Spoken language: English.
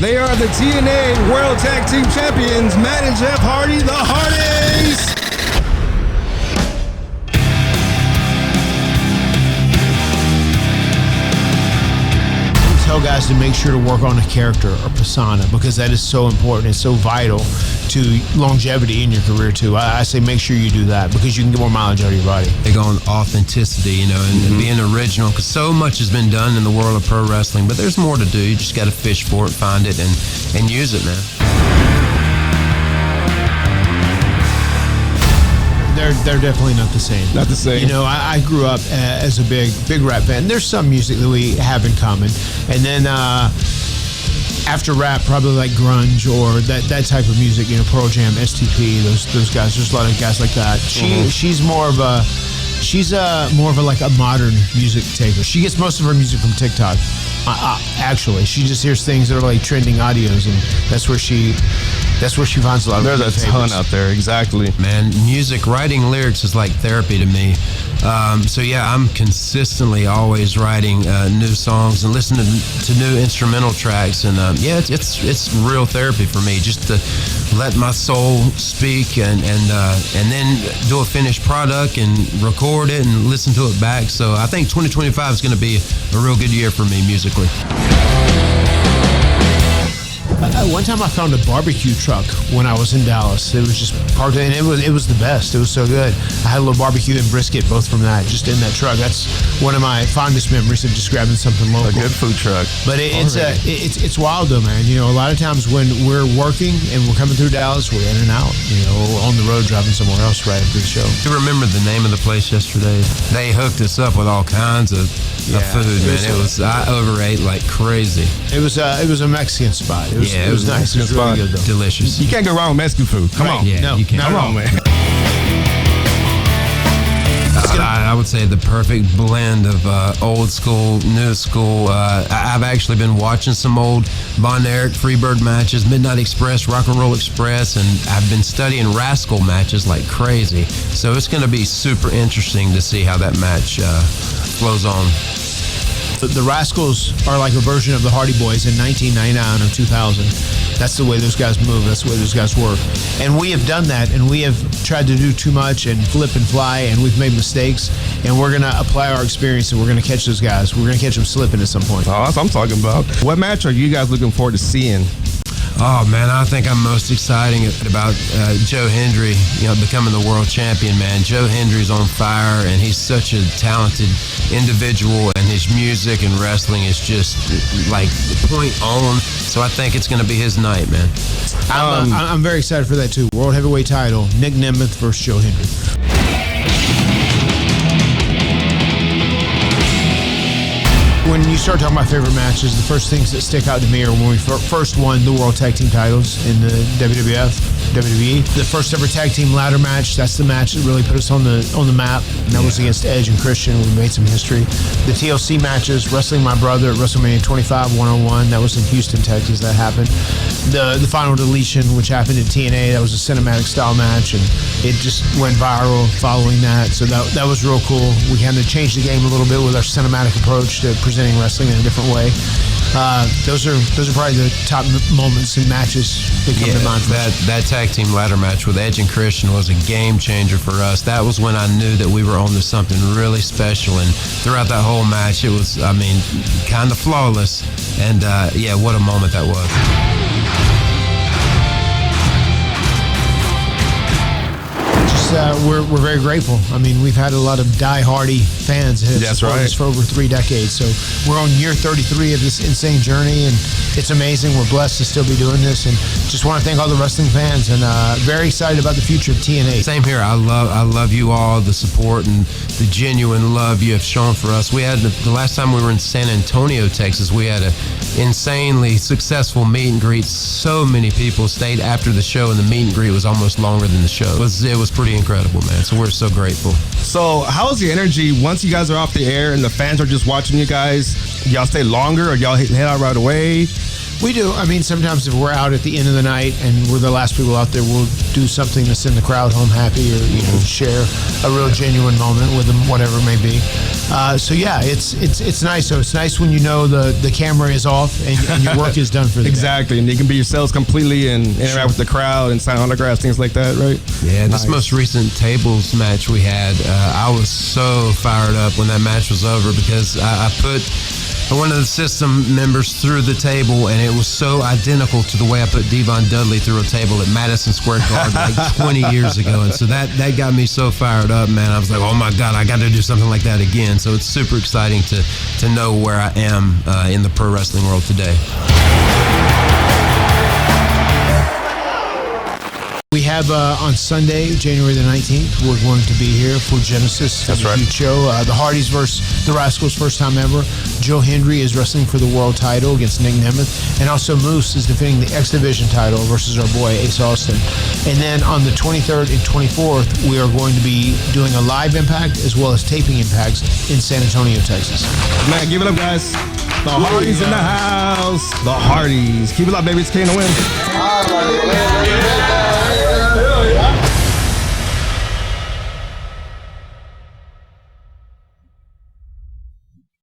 They are the TNA World Tag Team Champions, Matt and Jeff Hardy, the Hardys. Tell guys to make sure to work on a character or persona, because that is so important. It's so vital to longevity in your career too. I say make sure you do that, because you can get more mileage out of your body. Big on authenticity, you know, and being original, because so much has been done in the world of pro wrestling, but there's more to do. You just got to fish for it, find it, and use it, man. They're definitely not the same. Not the same. You know, I grew up as a big rap fan. There's some music that we have in common, and then after rap, probably like grunge or that type of music. You know, Pearl Jam, STP, those guys. There's a lot of guys like that. She's more of a like a modern music taker. She gets most of her music from TikTok. Actually, she just hears things that are like trending audios, and that's where she finds a lot of There's a ton out there, exactly. Man, music, writing lyrics is like therapy to me. So yeah, I'm consistently always writing new songs and listening to new instrumental tracks, and yeah, it's real therapy for me, just to let my soul speak and then do a finished product and record it and listen to it back. So I think 2025 is going to be a real good year for me musically. One time I found a barbecue truck when I was in Dallas. It was just parked, and it was the best. It was so good. I had a little barbecue and brisket, both from that, just in that truck. That's one of my fondest memories of just grabbing something local. A good food truck. But it's wild though, man. You know, a lot of times when we're working and we're coming through Dallas, we're in and out. You know, on the road driving somewhere else right after the show. You remember the name of the place yesterday? They hooked us up with all kinds of food, man. I overate like crazy. It was a Mexican spot. It was nice. It was really good though. Delicious. You can't go wrong with Mexican food. Come on. Yeah, no, you can't. Come on, man. I would say the perfect blend of old school, new school. I've actually been watching some old Von Erich Freebird matches, Midnight Express, Rock and Roll Express, and I've been studying Rascal matches like crazy. So it's going to be super interesting to see how that match flows on. The Rascals are like a version of the Hardy Boyz in 1999 or 2000. That's the way those guys move. That's the way those guys work. And we have done that, and we have tried to do too much and flip and fly, and we've made mistakes, and we're going to apply our experience, and we're going to catch those guys. We're going to catch them slipping at some point. Oh, that's what I'm talking about. What match are you guys looking forward to seeing? Oh man, I think I'm most exciting about Joe Hendry, you know, becoming the world champion, man. Joe Hendry's on fire, and he's such a talented individual, and his music and wrestling is just like point on. So I think it's going to be his night, man. I'm very excited for that too. World Heavyweight title, Nick Nemeth versus Joe Hendry. When you start talking about favorite matches, the first things that stick out to me are when we first won the World Tag Team titles in the WWE. The first ever tag team ladder match, that's the match that really put us on the map. And that was against Edge and Christian. We made some history. The TLC matches, wrestling my brother at WrestleMania 25 101, that was in Houston, Texas. That happened. The Final Deletion, which happened at TNA, that was a cinematic style match, and it just went viral following that. So that was real cool. We kind of changed the game a little bit with our cinematic approach to presenting wrestling in a different way. Those are probably the top moments and matches that come to mind for us. That tag team ladder match with Edge and Christian was a game changer for us. That was when I knew that we were on to something really special, and throughout that whole match, it was, I mean, kind of flawless. And yeah, what a moment that was. We're very grateful. I mean, we've had a lot of die-hardy fans that have supported us for over 3 decades. So we're on year 33 of this insane journey, and it's amazing. We're blessed to still be doing this, and just want to thank all the wrestling fans, and very excited about the future of TNA. Same here. I love you all, the support and the genuine love you have shown for us. We had the last time we were in San Antonio, Texas, we had an insanely successful meet and greet. So many people stayed after the show, and the meet and greet was almost longer than the show. It was pretty incredible, man. So we're so grateful. So how's the energy once you guys are off the air and the fans are just watching you guys? Y'all stay longer, or y'all head out right away? We do. I mean, sometimes if we're out at the end of the night and we're the last people out there, we'll do something to send the crowd home happy, or share a real genuine moment with them, whatever it may be. So yeah, it's nice. So it's nice when you know the camera is off and your work is done for the exactly, day. And you can be yourselves completely and interact with the crowd and sign autographs, things like that, right? Yeah, nice. This most recent tables match we had, I was so fired up when that match was over, because I put one of the system members through the table, and it was so identical to the way I put Devon Dudley through a table at Madison Square Garden like 20 years ago. And so that got me so fired up, man. I was like, oh my God, I got to do something like that again. So it's super exciting to know where I am in the pro wrestling world today. We have on Sunday, January the 19th, we're going to be here for Genesis. That's right. Huge show. The Hardys versus the Rascals, first time ever. Joe Hendry is wrestling for the world title against Nick Nemeth. And also Moose is defending the X Division title versus our boy Ace Austin. And then on the 23rd and 24th, we are going to be doing a live Impact as well as taping Impacts in San Antonio, Texas. Man, give it up, guys. The Hardys in the house. The Hardys. Keep it up, baby. It's KNON.